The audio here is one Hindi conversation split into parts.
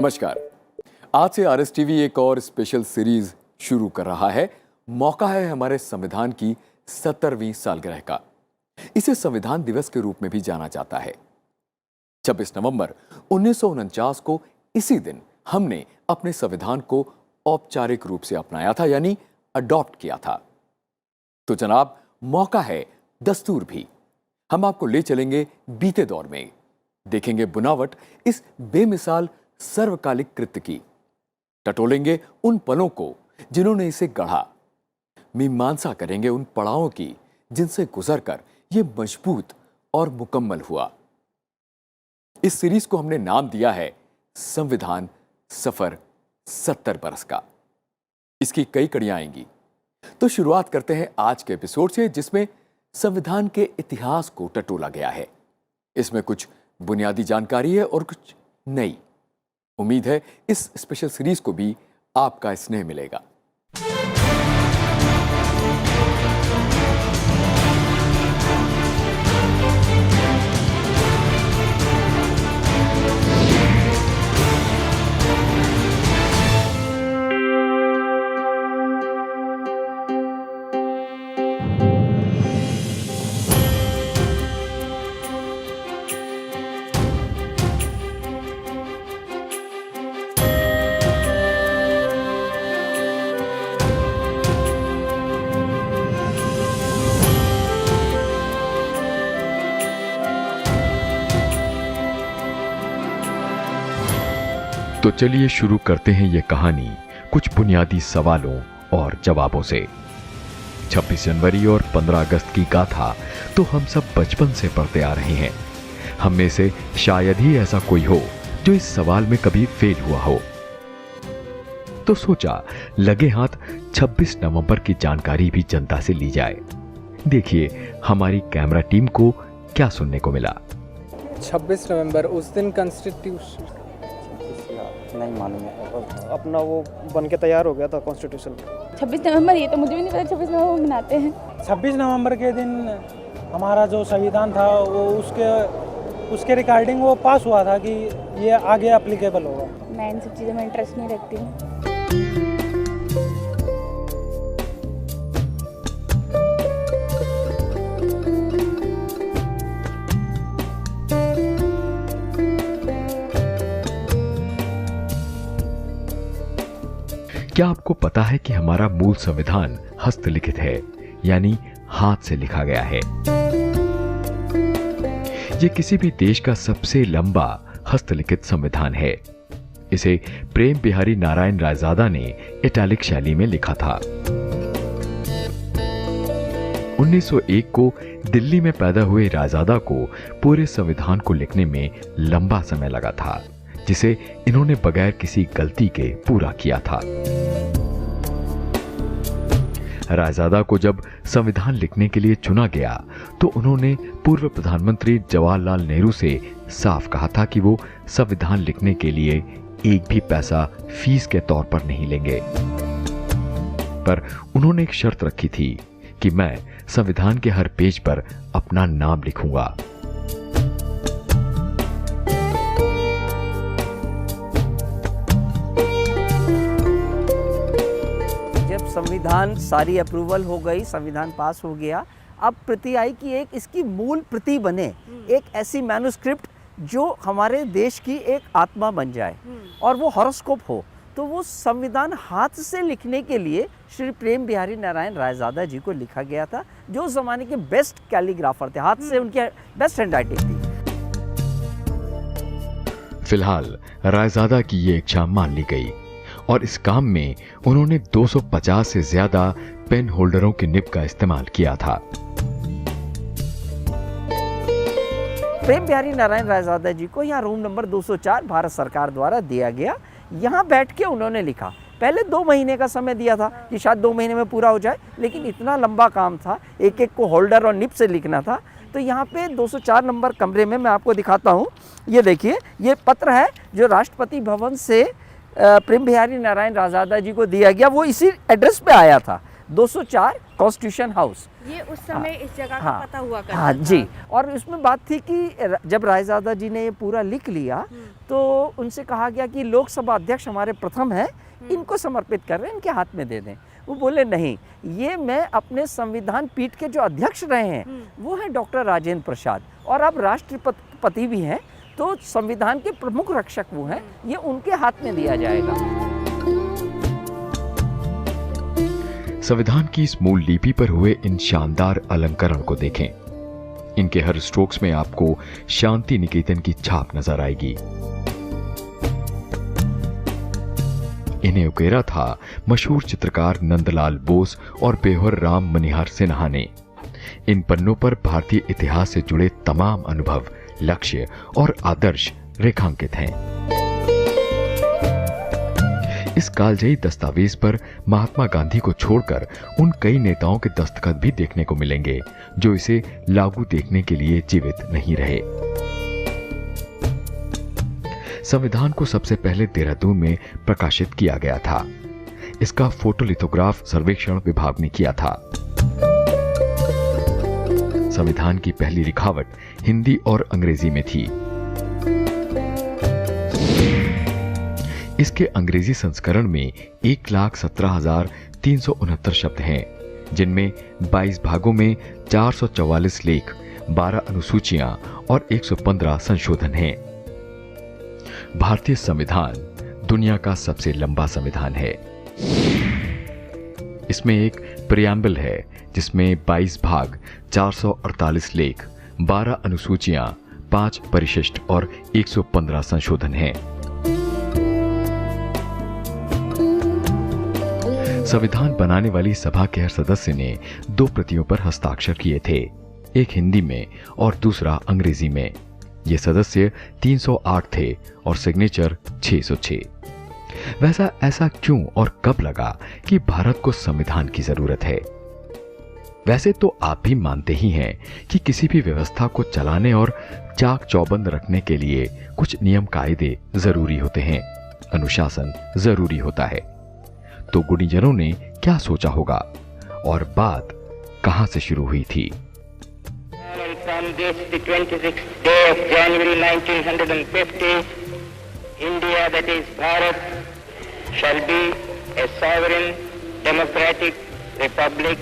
नमस्कार। आज से आरएस टीवी एक और स्पेशल सीरीज शुरू कर रहा है। मौका है हमारे संविधान की 70वीं सालगिरह का। इसे संविधान दिवस के रूप में भी जाना जाता है। 26 नवंबर 1949 को इसी दिन हमने अपने संविधान को औपचारिक रूप से अपनाया था, यानी अडॉप्ट किया था। तो जनाब, मौका है दस्तूर भी। हम आपको ले चलेंगे बीते दौर में, देखेंगे बुनावट इस बेमिसाल सर्वकालिक कृत्य की, टटोलेंगे उन पलों को जिन्होंने इसे गढ़ा, मीमांसा करेंगे उन पड़ावों की जिनसे गुजरकर यह मजबूत और मुकम्मल हुआ। इस सीरीज को हमने नाम दिया है संविधान सफर 70 बरस का। इसकी कई कड़ियां आएंगी, तो शुरुआत करते हैं आज के एपिसोड से, जिसमें संविधान के इतिहास को टटोला गया है। इसमें कुछ बुनियादी जानकारी है और कुछ नई। उम्मीद है इस स्पेशल सीरीज को भी आपका स्नेह मिलेगा। तो चलिए शुरू करते हैं ये कहानी कुछ बुनियादी सवालों और जवाबों से। 26 जनवरी और 15 अगस्त की गाथा तो हम सब बचपन से पढ़ते आ रहे हैं। हम में से शायद ही ऐसा कोई हो जो इस सवाल में कभी फेल हुआ हो। तो सोचा लगे हाथ 26 नवंबर की जानकारी भी जनता से ली जाए। देखिए हमारी कैमरा टीम को क्या सुनने को मिला। 26 नवंबर उस दिन कॉन्स्टिट्यूशन नहीं मालूम है, अपना वो बन के तैयार हो गया था कॉन्स्टिट्यूशन। 26 नवंबर, ये तो मुझे भी नहीं पता 26 नवंबर मनाते हैं। 26 नवंबर के दिन हमारा जो संविधान था वो उसके रिगार्डिंग वो पास हुआ था कि ये आगे एप्लीकेबल होगा। मैं इन सब चीज़ों में इंटरेस्ट नहीं रखती हूँ। क्या आपको पता है कि हमारा मूल संविधान हस्तलिखित है, यानी हाथ से लिखा गया है। यह किसी भी देश का सबसे लंबा हस्तलिखित संविधान है। इसे प्रेम बिहारी नारायण रायजादा ने इटैलिक शैली में लिखा था। 1901 को दिल्ली में पैदा हुए रायजादा को पूरे संविधान को लिखने में लंबा समय लगा था, जिसे इन्होंने बगैर किसी गलती के पूरा किया था। रायजादा को जब संविधान लिखने के लिए चुना गया तो उन्होंने पूर्व प्रधानमंत्री जवाहरलाल नेहरू से साफ कहा था कि वो संविधान लिखने के लिए एक भी पैसा फीस के तौर पर नहीं लेंगे। पर उन्होंने एक शर्त रखी थी कि मैं संविधान के हर पेज पर अपना नाम लिखूंगा। संविधान सारी अप्रूवल हो गई, संविधान पास हो गया। अब प्रति आई कि एक इसकी मूल प्रति बने, एक ऐसी मैन्युस्क्रिप्ट जो हमारे देश की एक आत्मा बन जाए और वो हॉरोस्कोप हो। तो वो संविधान हाथ से लिखने के लिए श्री प्रेम बिहारी नारायण रायजादा जी को लिखा गया था, जो जमाने के बेस्ट कैलीग्राफर थे। हाथ से उनकी बेस्ट हैंडराइटिंग थी। फिलहाल रायजादा की ये इच्छा मान ली गई और इस काम में उन्होंने 250 से ज्यादा पेन होल्डरों की निब का इस्तेमाल किया था। प्रेम बिहारी नारायण रायजादा जी को यहाँ रूम नंबर 204 भारत सरकार द्वारा दिया गया। यहाँ बैठ के उन्होंने लिखा। पहले 2 महीने का समय दिया था कि शायद 2 महीने में पूरा हो जाए, लेकिन इतना लंबा काम था, एक एक को होल्डर और निब से लिखना था। तो यहाँ पे 204 नंबर कमरे में मैं आपको दिखाता हूँ। ये देखिए, ये पत्र है जो राष्ट्रपति भवन से प्रेम बिहारी नारायण रायजादा जी को दिया गया। वो इसी एड्रेस पे आया था, 204 कॉन्स्टिट्यूशन हाउस। ये उस समय इस जगह का पता हुआ करता हाँ था। जी। और इसमें बात थी कि जब रायजादा जी ने ये पूरा लिख लिया तो उनसे कहा गया कि लोकसभा अध्यक्ष हमारे प्रथम हैं, इनको समर्पित कर रहे हैं, इनके हाथ में दे दें। वो बोले नहीं, ये मैं अपने संविधान पीठ के जो अध्यक्ष रहे हैं वो हैं डॉक्टर राजेंद्र प्रसाद, और अब राष्ट्रपति भी हैं, तो संविधान के प्रमुख रक्षक वो हैं, ये उनके हाथ में दिया जाएगा। संविधान की इस मूल लिपि पर हुए इन शानदार अलंकरण को देखें। इनके हर स्ट्रोक्स में आपको शांति निकेतन की छाप नजर आएगी। इन्हें उकेरा था मशहूर चित्रकार नंदलाल बोस और बेहर राम मनिहार सिन्हा ने। इन पन्नों पर भारतीय इतिहास से जुड़े तमाम अनुभव, लक्ष्य और आदर्श रेखांकित हैं। इस कालजयी दस्तावेज पर महात्मा गांधी को छोड़कर उन कई नेताओं के दस्तखत भी देखने को मिलेंगे जो इसे लागू देखने के लिए जीवित नहीं रहे। संविधान को सबसे पहले देहरादून में प्रकाशित किया गया था। इसका फोटोलिथोग्राफ सर्वेक्षण विभाग ने किया था। संविधान की पहली लिखावट हिंदी और अंग्रेजी में थी। इसके अंग्रेजी संस्करण में 1,17,369 शब्द हैं, जिनमें 22 भागों में 444 लेख, 12 अनुसूचियां और 115 संशोधन हैं। भारतीय संविधान दुनिया का सबसे लंबा संविधान है। इसमें एक प्रियम्बल है जिसमें 22 भाग, 448 लेख, 12 अनुसूचियां, 5 परिशिष्ट और 115 संशोधन हैं। संविधान बनाने वाली सभा के हर सदस्य ने 2 प्रतियों पर हस्ताक्षर किए थे, एक हिंदी में और दूसरा अंग्रेजी में। ये सदस्य 308 थे और सिग्नेचर 606। वैसा ऐसा क्यों और कब लगा कि भारत को संविधान की जरूरत है? वैसे तो आप भी मानते ही हैं कि किसी भी व्यवस्था को चलाने और चाक चौबंद रखने के लिए कुछ नियम कायदे जरूरी होते हैं, अनुशासन जरूरी होता है। तो गुणीजनों ने क्या सोचा होगा और बात कहां से शुरू हुई थी? From this, the 26th day of January 1950, India, that is Bharat, shall be a sovereign, democratic republic,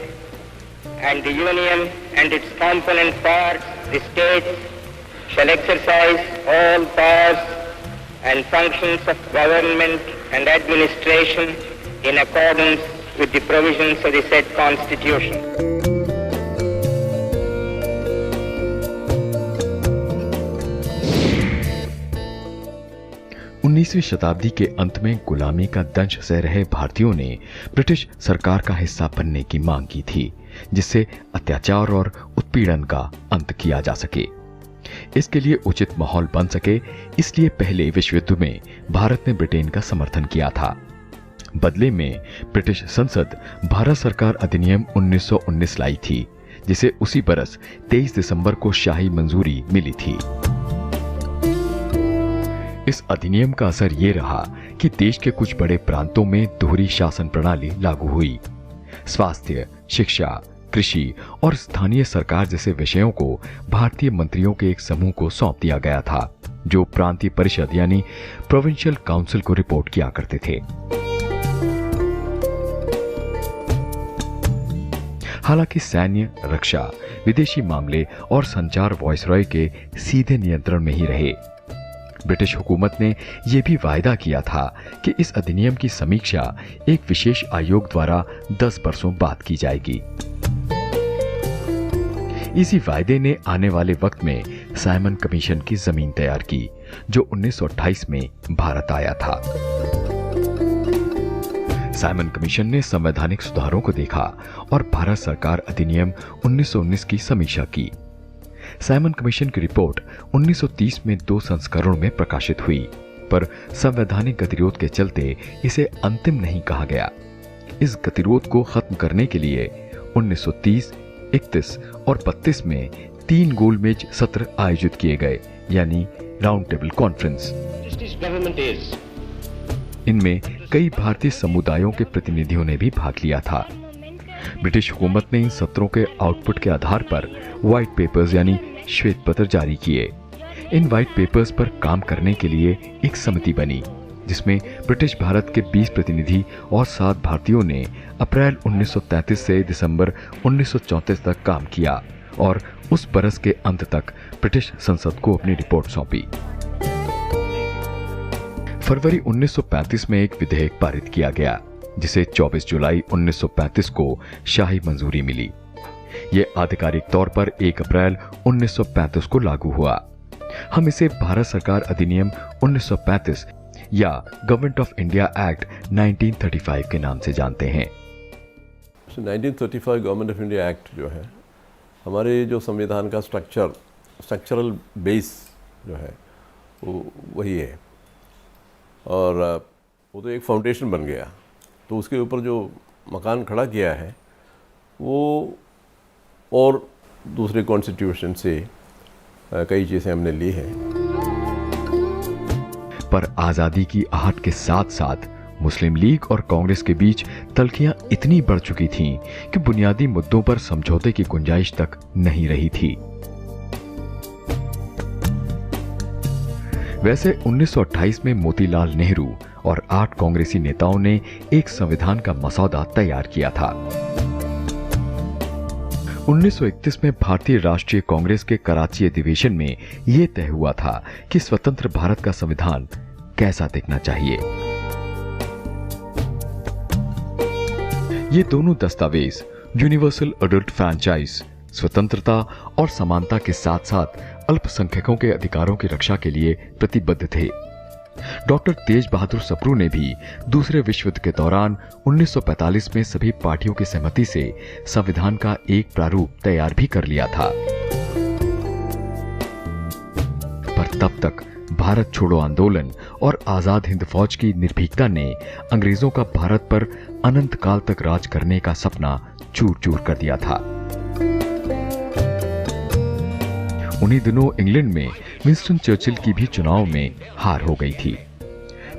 and the Union and its component parts, the states, shall exercise all powers and functions of government and administration in accordance with the provisions of the said Constitution. 19वीं शताब्दी के अंत में गुलामी का दंश सह रहे भारतीयों ने ब्रिटिश सरकार का हिस्सा बनने की मांग की थी, जिससे अत्याचार और उत्पीड़न का अंत किया जा सके। इसके लिए उचित माहौल बन सके, इसलिए पहले विश्व युद्ध में भारत ने ब्रिटेन का समर्थन किया था। बदले में ब्रिटिश संसद भारत सरकार अधिनियम 1919 लाई थी, जिसे उसी बरस 23 दिसंबर को शाही मंजूरी मिली थी। इस अधिनियम का असर ये रहा कि देश के कुछ बड़े प्रांतों में दोहरी शासन प्रणाली लागू हुई। स्वास्थ्य, शिक्षा, कृषि और स्थानीय सरकार जैसे विषयों को भारतीय मंत्रियों के एक समूह को सौंप दिया गया था, जो प्रांतीय परिषद यानी प्रोविंशियल काउंसिल को रिपोर्ट किया करते थे। हालांकि सैन्य, रक्षा, विदेशी मामले और संचार वायसरॉय के सीधे नियंत्रण में ही रहे। ब्रिटिश हुकूमत ने यह भी वायदा किया था कि इस अधिनियम की समीक्षा एक विशेष आयोग द्वारा 10 वर्षों बाद की जाएगी। इसी वायदे ने आने वाले वक्त में साइमन कमीशन की जमीन तैयार की, जो 1928 में भारत आया था। साइमन कमीशन ने संवैधानिक सुधारों को देखा और भारत सरकार अधिनियम 1919 की समीक्षा की। साइमन कमीशन की रिपोर्ट 1930 में 2 संस्करणों में प्रकाशित हुई, पर संवैधानिक गतिरोध के चलते इसे अंतिम नहीं कहा गया। इस गतिरोध को खत्म करने के लिए 1930, 31 और 32 में 3 गोलमेज सत्र आयोजित किए गए, यानी राउंड टेबल कॉन्फ्रेंस। इनमें कई भारतीय समुदायों के प्रतिनिधियों ने भी भाग लिया था। ब्रिटिश हुकूमत ने इन सत्रों के आउटपुट के आधार पर व्हाइट पेपर्स यानी श्वेत पत्र जारी किए। इन व्हाइट पेपर्स पर काम करने के लिए एक समिति बनी, जिसमें ब्रिटिश भारत के 20 प्रतिनिधि और 7 भारतीयों ने अप्रैल 1933 से दिसंबर 1934 तक काम किया और उस बरस के अंत तक ब्रिटिश संसद को अपनी रिपोर्ट सौंपी। फरवरी 1935 में एक विधेयक पारित किया गया, जिसे 24 जुलाई 1935 को शाही मंजूरी मिली। यह आधिकारिक तौर पर 1 अप्रैल 1935 को लागू हुआ। हम इसे भारत सरकार अधिनियम 1935 या गवर्नमेंट ऑफ इंडिया एक्ट 1935 के नाम से जानते हैं। 1935 गवर्नमेंट ऑफ इंडिया एक्ट जो है, हमारे जो संविधान का स्ट्रक्चरल बेस जो है वो वही है, और वो तो एक फाउंडेशन बन गया। तो उसके ऊपर जो मकान खड़ा किया है वो और दूसरे कॉन्स्टिट्यूशन से कई चीज़ें हमने ली हैं। पर आजादी की आहट के साथ साथ मुस्लिम लीग और कांग्रेस के बीच तल्खियां इतनी बढ़ चुकी थीं कि बुनियादी मुद्दों पर समझौते की गुंजाइश तक नहीं रही थी। वैसे 1928 में मोतीलाल नेहरू और 8 कांग्रेसी नेताओं ने एक संविधान का मसौदा तैयार किया था। 1931 में भारतीय राष्ट्रीय कांग्रेस के कराची अधिवेशन में यह तय हुआ था कि स्वतंत्र भारत का संविधान कैसा दिखना चाहिए। ये दोनों दस्तावेज यूनिवर्सल अडल्ट फ्रैंचाइज, स्वतंत्रता और समानता के साथ साथ अल्पसंख्यकों के अधिकारों की रक्षा के लिए प्रतिबद्ध थे। डॉक्टर तेज बहादुर सप्रू ने भी दूसरे विश्व युद्ध के दौरान 1945 में सभी पार्टियों की सहमति से संविधान का एक प्रारूप तैयार भी कर लिया था। पर तब तक भारत छोड़ो आंदोलन और आजाद हिंद फौज की निर्भीकता ने अंग्रेजों का भारत पर अनंत काल तक राज करने का सपना चूर चूर कर दिया था। उन्हीं दिनों इंग्लैंड में विंस्टन चर्चिल की भी चुनाव में हार हो गई थी।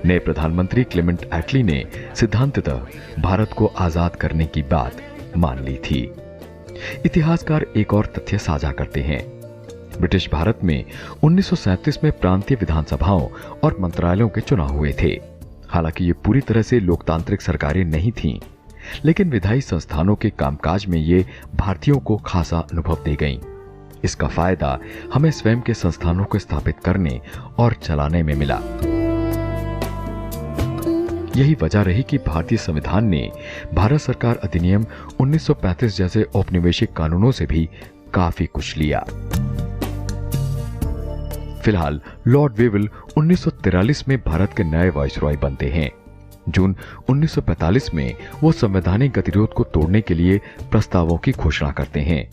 नए प्रधानमंत्री क्लेमेंट एटली ने सिद्धांततः भारत को आजाद करने की बात मान ली थी। इतिहासकार एक और तथ्य साझा करते हैं। ब्रिटिश भारत में 1937 में प्रांतीय विधानसभाओं और मंत्रालयों के चुनाव हुए थे। हालांकि ये पूरी तरह से लोकतांत्रिक सरकारें नहीं थीं, लेकिन विधायी संस्थानों के कामकाज में ये भारतीयों को खासा अनुभव दे गईं। इसका फायदा हमें स्वयं के संस्थानों को स्थापित करने और चलाने में मिला। यही वजह रही कि भारतीय संविधान ने भारत सरकार अधिनियम 1935 जैसे औपनिवेशिक कानूनों से भी काफी कुछ लिया। फिलहाल लॉर्ड वेवल 1943 में भारत के नए वाइसरॉय बनते हैं। जून 1945 में वो संवैधानिक गतिरोध को तोड़ने के लिए प्रस्तावों की घोषणा करते हैं।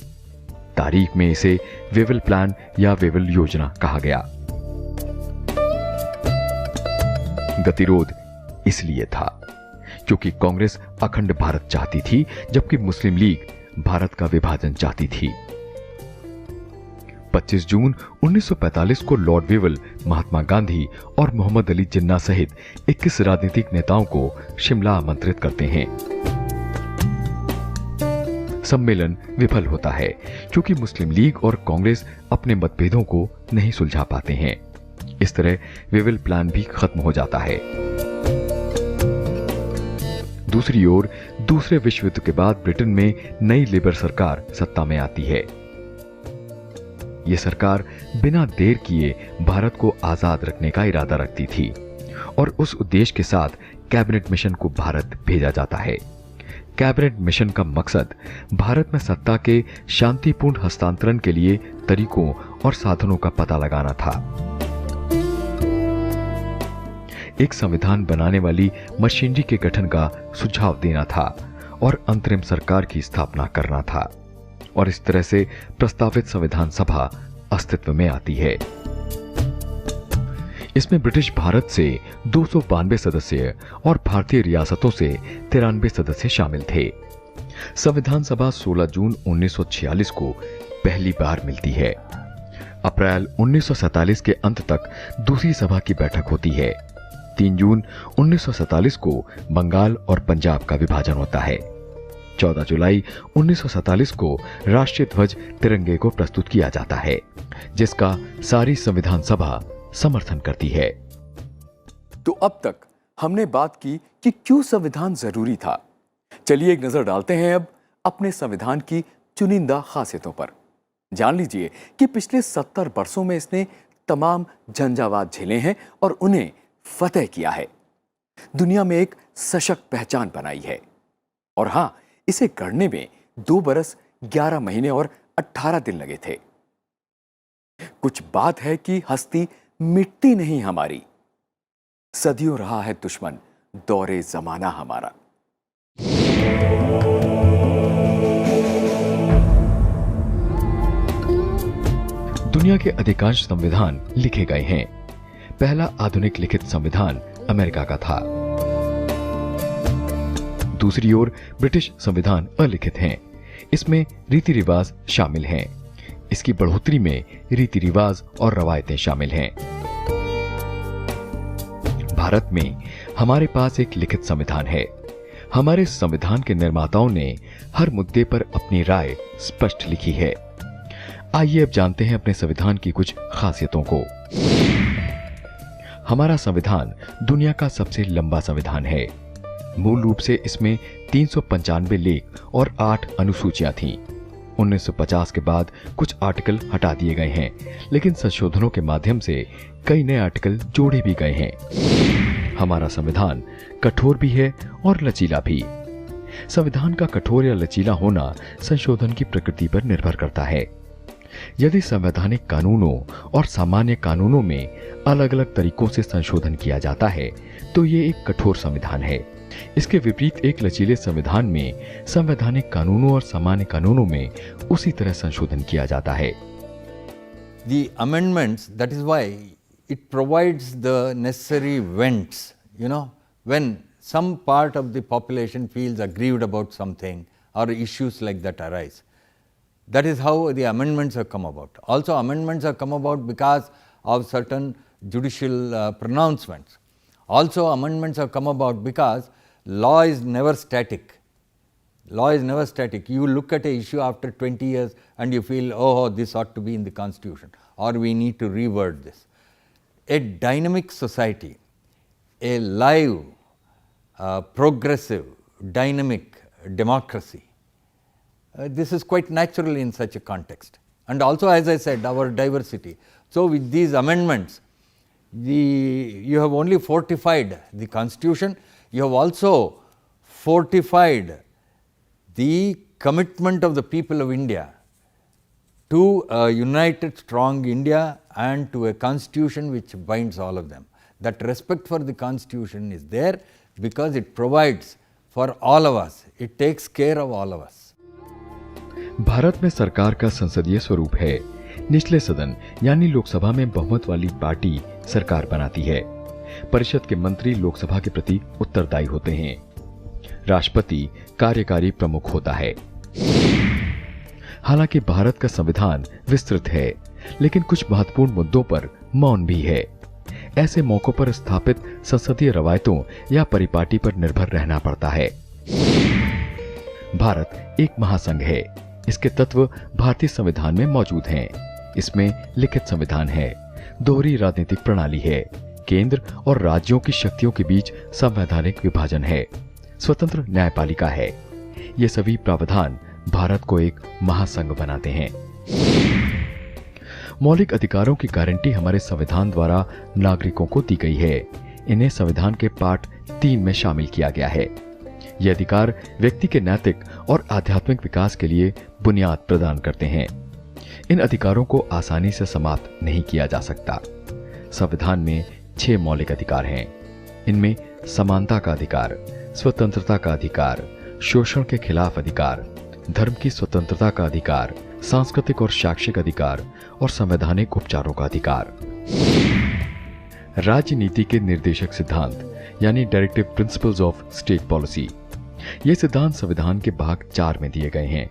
तारीख में इसे वेवल प्लान या वेवल योजना कहा गया। गतिरोध इसलिए था क्योंकि कांग्रेस अखंड भारत चाहती थी, जबकि मुस्लिम लीग भारत का विभाजन चाहती थी। 25 जून 1945 को लॉर्ड वेवल महात्मा गांधी और मोहम्मद अली जिन्ना सहित 21 राजनीतिक नेताओं को शिमला आमंत्रित करते हैं। सम्मेलन विफल होता है क्योंकि मुस्लिम लीग और कांग्रेस अपने मतभेदों को नहीं सुलझा पाते हैं। इस तरह वेवल प्लान भी खत्म हो जाता है। दूसरी ओर दूसरे विश्व युद्ध के बाद ब्रिटेन में नई लेबर सरकार सत्ता में आती है। यह सरकार बिना देर किए भारत को आजाद रखने का इरादा रखती थी और उस उद्देश्य के साथ कैबिनेट मिशन को भारत भेजा जाता है। कैबिनेट मिशन का मकसद भारत में सत्ता के शांतिपूर्ण हस्तांतरण के लिए तरीकों और साधनों का पता लगाना था। एक संविधान बनाने वाली मशीनरी के गठन का सुझाव देना था और अंतरिम सरकार की स्थापना करना था, और इस तरह से प्रस्तावित संविधान सभा अस्तित्व में आती है। इसमें ब्रिटिश भारत से 292 सदस्य और भारतीय रियासतों से 93 सदस्य शामिल थे। संविधान सभा 16 जून 1946 को पहली बार मिलती है। अप्रैल 1947 के अंत तक दूसरी सभा की बैठक होती है। 3 जून 1947 को बंगाल और पंजाब का विभाजन होता है। 14 जुलाई 1947 को राष्ट्रीय ध्वज तिरंगे को प्रस्तुत किया जाता है, जिसका सारी संविधान सभा समर्थन करती है। तो अब तक हमने बात की कि क्यों संविधान जरूरी था। चलिए एक नजर डालते हैं अब अपने संविधान की चुनिंदा खासियतों पर। जान लीजिए कि पिछले 70 वर्षों में इसने तमाम झंझावात झेले हैं और उन्हें फतेह किया है। दुनिया में एक सशक्त पहचान बनाई है। और हां, इसे गढ़ने में 2 बरस 11 महीने और 18 दिन लगे थे। कुछ बात है कि हस्ती मिटती नहीं हमारी, सदियों रहा है दुश्मन दौरे जमाना हमारा। दुनिया के अधिकांश संविधान लिखे गए हैं। पहला आधुनिक लिखित संविधान अमेरिका का था। दूसरी ओर ब्रिटिश संविधान अलिखित हैं। इसमें रीति रिवाज शामिल हैं। इसकी बढ़ोतरी में रीति रिवाज और रवायतें शामिल हैं। भारत में हमारे पास एक लिखित संविधान है। हमारे संविधान के निर्माताओं ने हर मुद्दे पर अपनी राय स्पष्ट लिखी है। आइए अब जानते हैं अपने संविधान की कुछ खासियतों को। हमारा संविधान दुनिया का सबसे लंबा संविधान है। मूल रूप से इसमें 395 लेख और 8 अनुसूचियां थीं। 1950 के बाद कुछ आर्टिकल हटा दिए गए हैं, लेकिन संशोधनों के माध्यम से कई नए आर्टिकल जोड़े भी गए हैं। हमारा संविधान कठोर भी है और लचीला भी। संविधान का कठोर या लचीला होना संशोधन की प्रकृति पर निर्भर करता है। यदि संवैधानिक कानूनों और सामान्य कानूनों में अलग अलग तरीकों से संशोधन किया जाता है तो ये एक कठोर संविधान है। इसके विपरीत एक लचीले संविधान में संवैधानिक कानूनों और सामान्य कानूनों में उसी तरह संशोधन किया जाता है। The amendments, that is why it provides the necessary vents, when some part of the population feels aggrieved about something or issues like that arise. That is how the amendments have come about. Also, amendments have come about because of certain judicial pronouncements. Also, amendments have come about because law is never static. Law is never static. You look at an issue after 20 years and you feel, oh, this ought to be in the Constitution, or we need to reword this. A dynamic society, a live, progressive, dynamic democracy, this is quite natural in such a context. And also, as I said, our diversity. So, with these amendments, you have only fortified the Constitution, you have also fortified the commitment of the people of India to a united, strong India and to a Constitution which binds all of them. That respect for the Constitution is there because it provides for all of us, it takes care of all of us. Bharat में सरकार का संसदीय स्वरूप है। निचले सदन यानी लोकसभा में बहुमत वाली पार्टी सरकार बनाती है। परिषद के मंत्री लोकसभा के प्रति उत्तरदायी होते हैं। राष्ट्रपति कार्यकारी प्रमुख होता है। हालांकि भारत का संविधान विस्तृत है, लेकिन कुछ महत्वपूर्ण मुद्दों पर मौन भी है। ऐसे मौकों पर स्थापित संसदीय रवायतों या परिपाटी पर निर्भर रहना पड़ता है। भारत एक महासंघ है। इसके तत्व भारतीय संविधान में मौजूद हैं। इसमें लिखित संविधान है, दोहरी राजनीतिक प्रणाली है, केंद्र और राज्यों की शक्तियों के बीच संवैधानिक विभाजन है, स्वतंत्र न्यायपालिका है। ये सभी प्रावधान भारत को एक महासंघ बनाते हैं। मौलिक अधिकारों की गारंटी हमारे संविधान द्वारा नागरिकों को दी गई है। इन्हें संविधान के पार्ट 3 में शामिल किया गया है। ये अधिकार व्यक्ति के नैतिक और आध्यात्मिक विकास के लिए बुनियाद प्रदान करते हैं। इन अधिकारों को आसानी से समाप्त नहीं किया जा सकता। संविधान में 6 मौलिक अधिकार हैं। इनमें समानता का अधिकार, स्वतंत्रता का अधिकार, शोषण के खिलाफ अधिकार, धर्म की स्वतंत्रता का अधिकार, सांस्कृतिक और शैक्षिक अधिकार और संवैधानिक उपचारों का अधिकार। राज्य नीति के निर्देशक सिद्धांत यानी directive principles of state policy, ये सिद्धांत संविधान के भाग 4 में दिए गए हैं।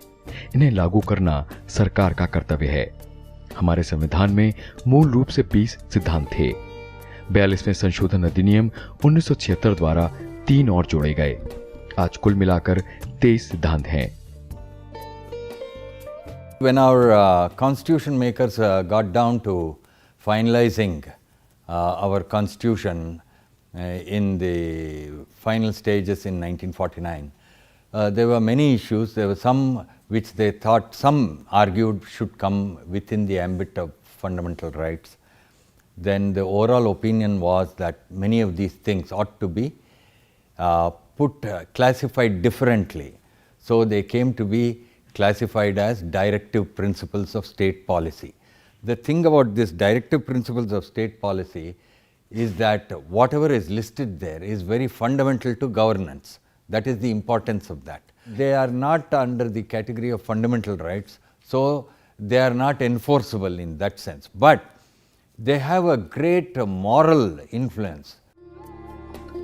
इन्हें लागू करना सरकार का कर्तव्य है। हमारे संविधान में मूल रूप से 20 सिद्धांत थे। 42वें संशोधन अधिनियम 1976 द्वारा 3 और जोड़े गए। आज कुल मिलाकर 23 सिद्धांत हैं। When our constitution makers got down to finalizing our constitution in the final stages in 1949, there were many issues. There were some which they thought, some argued should come within the ambit of fundamental rights. Then the overall opinion was that many of these things ought to be classified differently. So they came to be classified as directive principles of state policy. The thing about this directive principles of state policy is that whatever is listed there is very fundamental to governance. That is the importance of that. They are not under the category of fundamental rights, so they are not enforceable in that sense. But they have a great moral influence.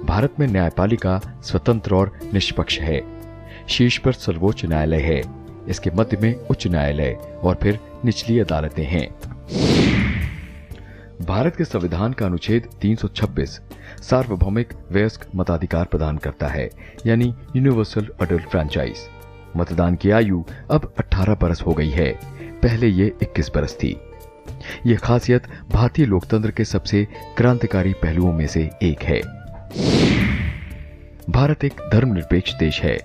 Bharat में न्यायपालिका स्वतंत्र और निष्पक्ष है। शीर्ष पर सर्वोच्च न्यायालय है, इसके मध्य में उच्च न्यायालय और फिर निचली अदालतें हैं। भारत के संविधान का अनुच्छेद 326 सार्वभौमिक वयस्क मताधिकार प्रदान करता है, यानी यूनिवर्सल अडल्ट फ्रैंचाइज। मतदान की आयु अब 18 बरस हो गई है, पहले ये 21 बरस थी। ये खासियत भारतीय लोकतंत्र के सबसे क्रांतिकारी पहलुओं में से एक है। भारत एक धर्मनिरपेक्ष देश है।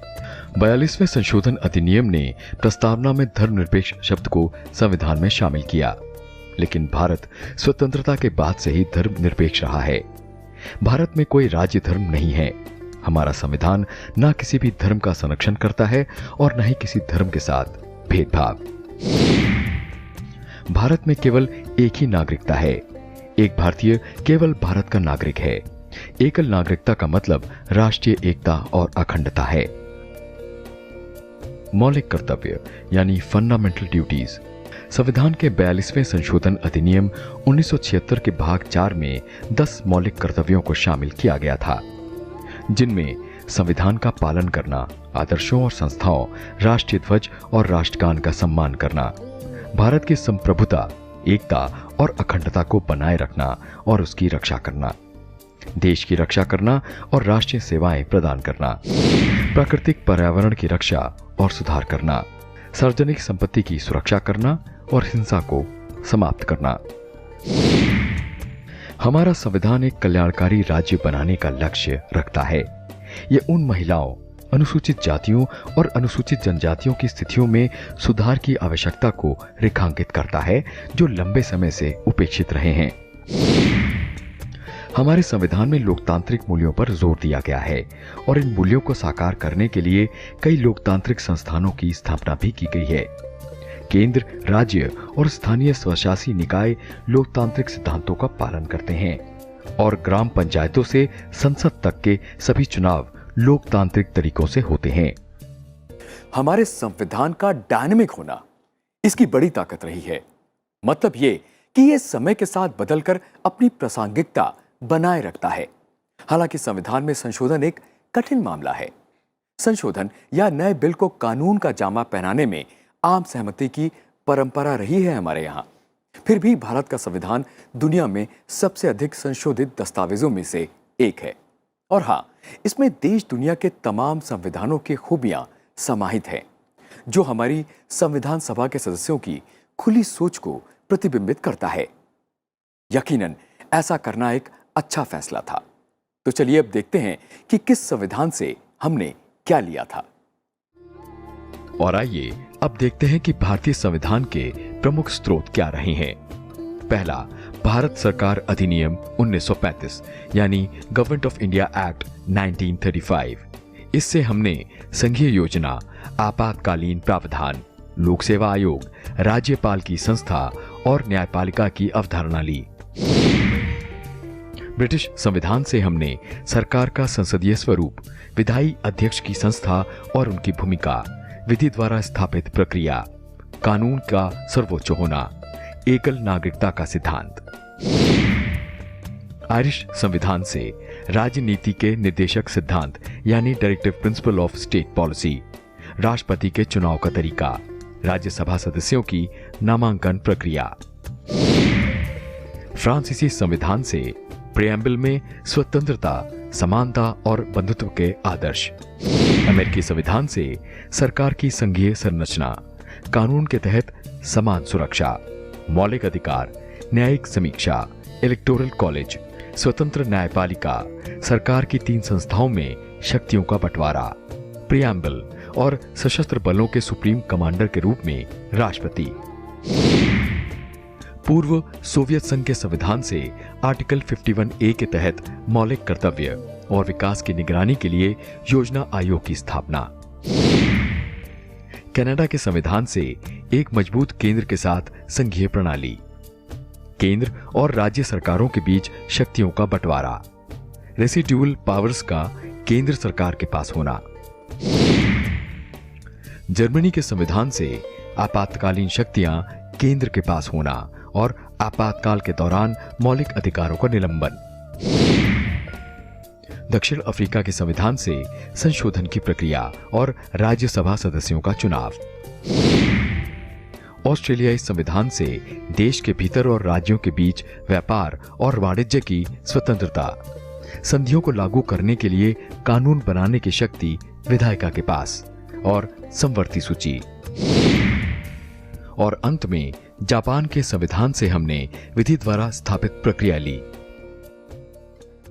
42वें संशोधन अधिनियम ने प्रस्तावना में धर्मनिरपेक्ष शब्द को संविधान में शामिल किया, लेकिन भारत स्वतंत्रता के बाद से ही धर्मनिरपेक्ष रहा है। भारत में कोई राज्य धर्म नहीं है। हमारा संविधान न किसी भी धर्म का संरक्षण करता है और न ही किसी धर्म के साथ भेदभाव। भारत में केवल एक ही नागरिकता है। एक भारतीय केवल भारत का नागरिक है। एकल नागरिकता का मतलब राष्ट्रीय एकता और अखंडता है। मौलिक कर्तव्य यानी फंडामेंटल ड्यूटीज। संविधान के 42वें संशोधन अधिनियम 1976 के भाग 4 में 10 मौलिक कर्तव्यों को शामिल किया गया था, जिनमें संविधान का पालन करना, आदर्शों और संस्थाओं, राष्ट्रीय ध्वज और राष्ट्रगान का सम्मान करना, भारत की संप्रभुता, एकता और अखंडता को बनाए रखना और उसकी रक्षा करना, देश की रक्षा करना और राष्ट्रीय सेवाएं प्रदान करना, प्राकृतिक पर्यावरण की रक्षा और सुधार करना, सार्वजनिक संपत्ति की सुरक्षा करना और हिंसा को समाप्त करना। हमारा संविधान एक कल्याणकारी राज्य बनाने का लक्ष्य रखता है। यह उन महिलाओं, अनुसूचित जातियों और अनुसूचित जनजातियों की स्थितियों में सुधार की आवश्यकता को रेखांकित करता है जो लंबे समय से उपेक्षित रहे हैं। हमारे संविधान में लोकतांत्रिक मूल्यों पर जोर दिया गया है और इन मूल्यों को साकार करने के लिए कई लोकतांत्रिक संस्थानों की स्थापना भी की गई है। केंद्र, राज्य और स्थानीय स्वशासी निकाय लोकतांत्रिक सिद्धांतों का पालन करते हैं और ग्राम पंचायतों से संसद तक के सभी चुनाव लोकतांत्रिक तरीकों से होते हैं। हमारे संविधान का डायनामिक होना इसकी बड़ी ताकत रही है। मतलब ये कि ये समय के साथ बदलकर अपनी प्रासंगिकता बनाए रखता है। हालांकि संविधान में संशोधन एक कठिन मामला है। संशोधन या नए बिल को कानून का जामा पहनाने में आम सहमति की परंपरा रही है हमारे यहाँ। फिर भी भारत का संविधान दुनिया में सबसे अधिक संशोधित दस्तावेजों में से एक है। और हाँ, इसमें देश दुनिया के तमाम संविधानों की खूबियां समाहित हैं, जो हमारी संविधान सभा के सदस्यों की खुली सोच को प्रतिबिंबित करता है। यकीनन ऐसा करना एक अच्छा फैसला था। तो चलिए अब देखते हैं कि किस संविधान से हमने क्या लिया था। और आइए अब देखते हैं कि भारतीय संविधान के प्रमुख स्रोत क्या रहे हैं। पहला, भारत सरकार अधिनियम 1935 यानी गवर्नमेंट ऑफ इंडिया एक्ट 1935। इससे हमने संघीय योजना, आपातकालीन प्रावधान, लोक सेवा आयोग, राज्यपाल की संस्था और न्यायपालिका की अवधारणा ली। ब्रिटिश संविधान से हमने सरकार का संसदीय स्वरूप, विधायी अध्यक्ष की संस्था और उनकी भूमिका, विधि द्वारा स्थापित प्रक्रिया, कानून का सर्वोच्च होना, एकल नागरिकता का सिद्धांत। आयरिश संविधान से राजनीति के निर्देशक सिद्धांत यानी directive principle of state policy, राष्ट्रपति के चुनाव का तरीका, राज्यसभा सदस्यों की नामांकन प्रक्रिया। फ्रांसीसी संविधान से प्रेएम्बल में स्वतंत्रता, समानता और बंधुत्व के आदर्श। अमेरिकी संविधान से सरकार की संघीय संरचना, कानून के तहत समान सुरक्षा, मौलिक अधिकार, न्यायिक समीक्षा, इलेक्टोरल कॉलेज, स्वतंत्र न्यायपालिका, सरकार की 3 संस्थाओं में शक्तियों का बंटवारा, प्रियम्बल और सशस्त्र बलों के सुप्रीम कमांडर के रूप में राष्ट्रपति। पूर्व सोवियत संघ के संविधान से आर्टिकल 51A के तहत मौलिक कर्तव्य और विकास की निगरानी के लिए योजना आयोग की स्थापना। कनाडा के संविधान से एक मजबूत केंद्र के साथ संघीय प्रणाली, केंद्र और राज्य सरकारों के बीच शक्तियों का बंटवारा, रेसिड्यूअल पावर्स का केंद्र सरकार के पास होना। जर्मनी के संविधान से आपातकालीन शक्तियां केंद्र के पास होना और आपातकाल के दौरान मौलिक अधिकारों का निलंबन। दक्षिण अफ्रीका के संविधान से संशोधन की प्रक्रिया और राज्यसभा सदस्यों का चुनाव। ऑस्ट्रेलियाई संविधान से देश के भीतर और राज्यों के बीच व्यापार और वाणिज्य की स्वतंत्रता, संधियों को लागू करने के लिए कानून बनाने की शक्ति विधायिका के पास और समवर्ती सूची। और अंत में जापान के संविधान से हमने विधि द्वारा स्थापित प्रक्रिया ली।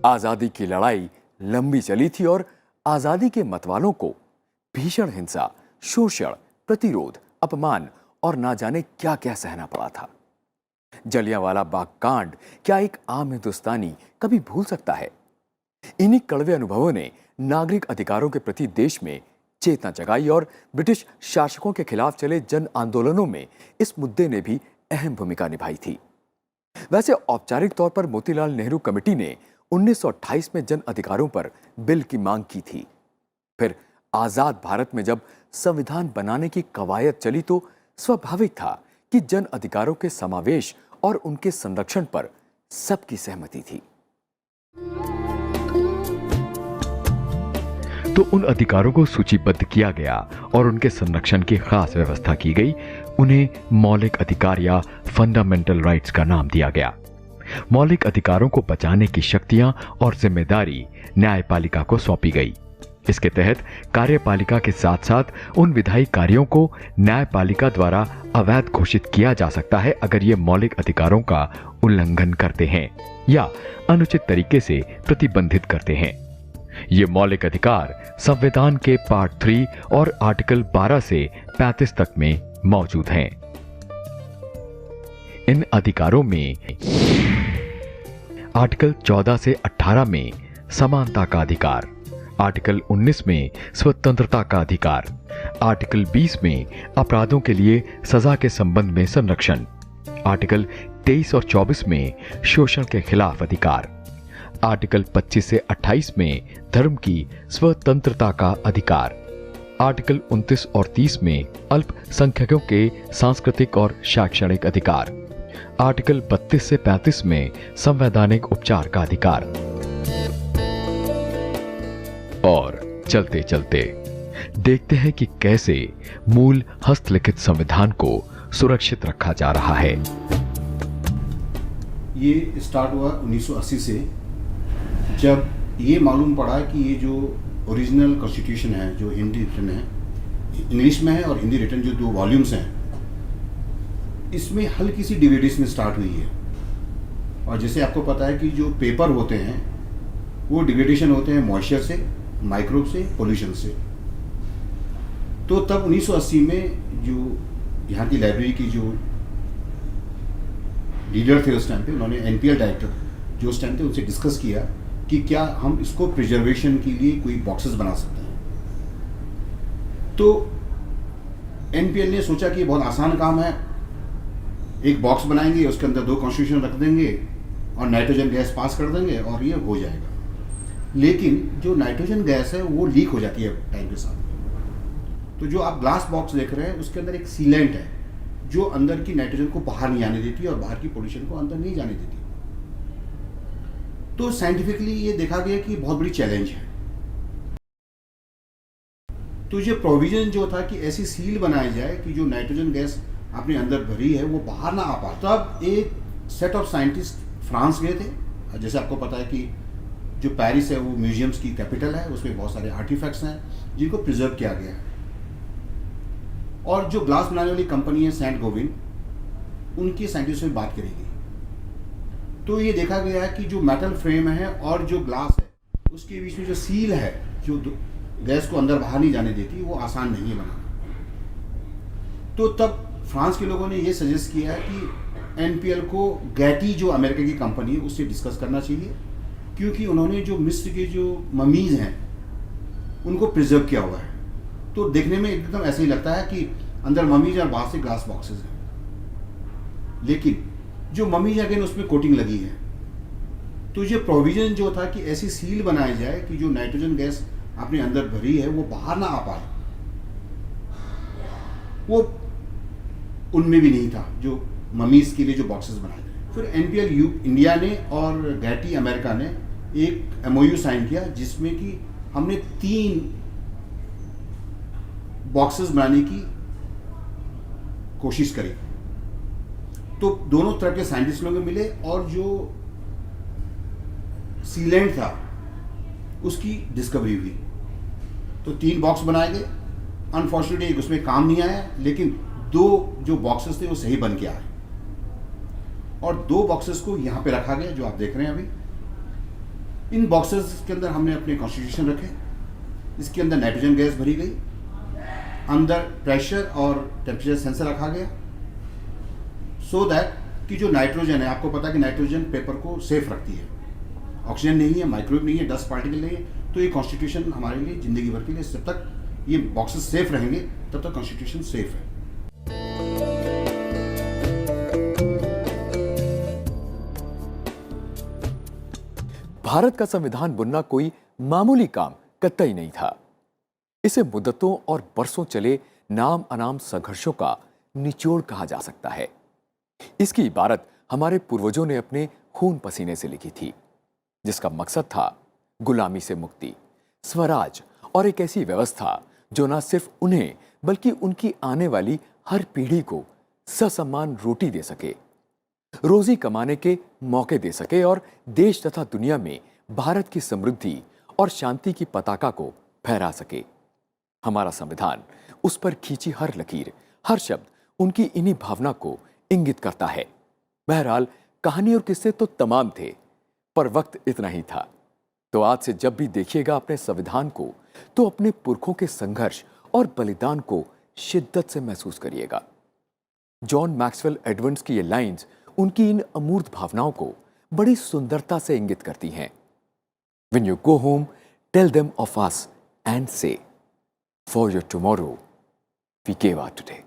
आजादी की लड़ाई लंबी चली थी और आजादी के मतवालों को भीषण हिंसा, शोषण, प्रतिरोध, अपमान और ना जाने क्या क्या सहना पड़ा था। जलियांवाला बाग कांड क्या एक आम हिंदुस्तानी कभी भूल सकता है? इन्हीं कड़वे अनुभवों ने नागरिक अधिकारों के प्रति देश में चेतना जगाई और ब्रिटिश शासकों के खिलाफ चले जन आंदोलनों में इस मुद्दे ने भी अहम भूमिका निभाई थी। वैसे औपचारिक तौर पर मोतीलाल नेहरू कमेटी ने 1928 में जन अधिकारों पर बिल की मांग की थी। फिर आजाद भारत में जब संविधान बनाने की कवायद चली तो स्वाभाविक था कि जन अधिकारों के समावेश और उनके संरक्षण पर सबकी सहमति थी। तो उन अधिकारों को सूचीबद्ध किया गया और उनके संरक्षण की खास व्यवस्था की गई। उन्हें मौलिक अधिकार या फंडामेंटल राइट्स का नाम दिया गया। मौलिक अधिकारों को बचाने की शक्तियां और जिम्मेदारी न्यायपालिका को सौंपी गई। इसके तहत कार्यपालिका के साथ साथ उन विधायी कार्यों को न्यायपालिका द्वारा अवैध घोषित किया जा सकता है अगर ये मौलिक अधिकारों का उल्लंघन करते हैं या अनुचित तरीके से प्रतिबंधित करते हैं। ये मौलिक अधिकार संविधान के पार्ट 3 और आर्टिकल 12 से 35 तक में मौजूद हैं। इन अधिकारों में आर्टिकल 14 से 18 में समानता का अधिकार, आर्टिकल 19 में स्वतंत्रता का अधिकार, आर्टिकल 20 में अपराधों के लिए सजा के संबंध में संरक्षण, आर्टिकल 23 और 24 में शोषण के खिलाफ अधिकार, आर्टिकल 25 से 28 में धर्म की स्वतंत्रता का अधिकार, आर्टिकल 29 और 30 में अल्पसंख्यकों के सांस्कृतिक और शैक्षणिक अधिकार, आर्टिकल 32 से 35 में संवैधानिक उपचार का अधिकार। और चलते चलते देखते हैं कि कैसे मूल हस्तलिखित संविधान को सुरक्षित रखा जा रहा है। ये स्टार्ट हुआ 1980 से, जब ये मालूम पड़ा कि ये जो ओरिजिनल कॉन्स्टिट्यूशन है, जो हिंदी रिटन है, इंग्लिश में है और हिंदी रिटन जो 2 वॉल्यूम्स हैं, इसमें हल्की सी डिविडेशन स्टार्ट हुई है। और जैसे आपको पता है कि जो पेपर होते हैं वो डिविडेशन होते हैं मॉइस्चर से, माइक्रोब से, पोल्यूशन से। तो तब 1980 में जो यहाँ की लाइब्रेरी की जो लीडर थे उस टाइम पे, उन्होंने एनपीएल डायरेक्टर जो उस टाइम थे उनसे डिस्कस किया कि क्या हम इसको प्रिजर्वेशन के लिए कोई बॉक्सेस बना सकते हैं। तो एनपीएल ने सोचा कि ये बहुत आसान काम है, एक बॉक्स बनाएंगे, उसके अंदर 2 कॉन्स्टिट्यूशन रख देंगे और नाइट्रोजन गैस पास कर देंगे और ये हो जाएगा। लेकिन जो नाइट्रोजन गैस है वो लीक हो जाती है टाइम के साथ। तो जो आप ग्लास बॉक्स देख रहे हैं उसके अंदर एक सीलेंट है जो अंदर की नाइट्रोजन को बाहर नहीं आने देती और बाहर की पोल्यूशन को अंदर नहीं जाने देती। तो साइंटिफिकली ये देखा गया कि बहुत बड़ी चैलेंज है। तो ये प्रोविजन जो था कि ऐसी सील बनाई जाए कि जो नाइट्रोजन गैस आपने अंदर भरी है वो बाहर ना आ पाए। तब एक सेट ऑफ साइंटिस्ट फ्रांस गए थे। जैसे आपको पता है कि जो पेरिस है वो म्यूजियम्स की कैपिटल है, उसमें बहुत सारे आर्टिफैक्ट्स हैं जिनको प्रिजर्व किया गया है। और जो ग्लास बनाने वाली कंपनी है सेंट गोबिन, उनके साइंटिस्ट से बात करी गई तो ये देखा गया है कि जो मेटल फ्रेम है और जो ग्लास है उसके बीच में जो सील है जो गैस को अंदर बाहर नहीं जाने देती, वो आसान नहीं है बनाना। तो तब फ्रांस के लोगों ने ये सजेस्ट किया है कि एनपीएल को गैटी जो अमेरिका की कंपनी है उससे डिस्कस करना चाहिए, क्योंकि उन्होंने जो मिस्र के जो ममीज हैं उनको प्रिजर्व किया हुआ है। तो देखने में एकदम ऐसे ही लगता है कि अंदर ममीज और बाहर से ग्लास बॉक्सेस हैं, लेकिन जो ममीज अगेन उसमें कोटिंग लगी है। तो ये प्रोविजन जो था कि ऐसी सील बनाई जाए कि जो नाइट्रोजन गैस अपने अंदर भरी है वो बाहर ना आ पाए, वो उनमें भी नहीं था जो ममीज के लिए जो बॉक्सेस बनाए गए। फिर एनपीएल इंडिया ने और गैटी अमेरिका ने एक एमओयू साइन किया जिसमें कि हमने 3 बॉक्सेस बनाने की कोशिश करी। तो दोनों तरह के साइंटिस्ट लोग मिले और जो सीलेंट था उसकी डिस्कवरी हुई। तो 3 बॉक्स बनाए गए। अनफॉर्चुनेटली एक उसमें काम नहीं आया, लेकिन 2 जो बॉक्सेस थे वो सही बन के आए और 2 बॉक्सेस को यहाँ पे रखा गया जो आप देख रहे हैं अभी। इन बॉक्सेस के अंदर हमने अपने कॉन्स्टिट्यूशन रखे, इसके अंदर नाइट्रोजन गैस भरी गई, अंदर प्रेशर और टेम्परेचर सेंसर रखा गया, सो दैट कि जो नाइट्रोजन है, आपको पता है कि नाइट्रोजन पेपर को सेफ रखती है, ऑक्सीजन नहीं है, माइक्रोवेव नहीं है, डस्ट पार्टिकल नहीं है। तो ये कॉन्स्टिट्यूशन हमारे लिए जिंदगी भर के लिए, जब तक ये बॉक्सेस सेफ रहेंगे तब तक कॉन्स्टिट्यूशन सेफ है। भारत का संविधान बुनना कोई मामूली काम कतई नहीं था। इसे मुद्दतों और बरसों चले नाम अनाम संघर्षों का निचोड़ कहा जा सकता है। इसकी इबारत हमारे पूर्वजों ने अपने खून पसीने से लिखी थी, जिसका मकसद था गुलामी से मुक्ति, स्वराज और एक ऐसी व्यवस्था जो न सिर्फ उन्हें बल्कि उनकी आने वाली हर पीढ़ी को ससम्मान रोटी दे सके, रोजी कमाने के मौके दे सके और देश तथा दुनिया में भारत की समृद्धि और शांति की पताका को फहरा सके। हमारा संविधान, उस पर खींची हर लकीर, हर शब्द उनकी इन्हीं भावना को इंगित करता है। बहरहाल कहानी और किस्से तो तमाम थे, पर वक्त इतना ही था। तो आज से जब भी देखिएगा अपने संविधान को, तो अपने पुरखों के संघर्ष और बलिदान को शिद्दत से महसूस करिएगा। जॉन मैक्सवेल एडवर्ड्स की ये लाइंस उनकी इन अमूर्त भावनाओं को बड़ी सुंदरता से इंगित करती हैं। When you go home, tell them of us and say, for your tomorrow, we gave our today.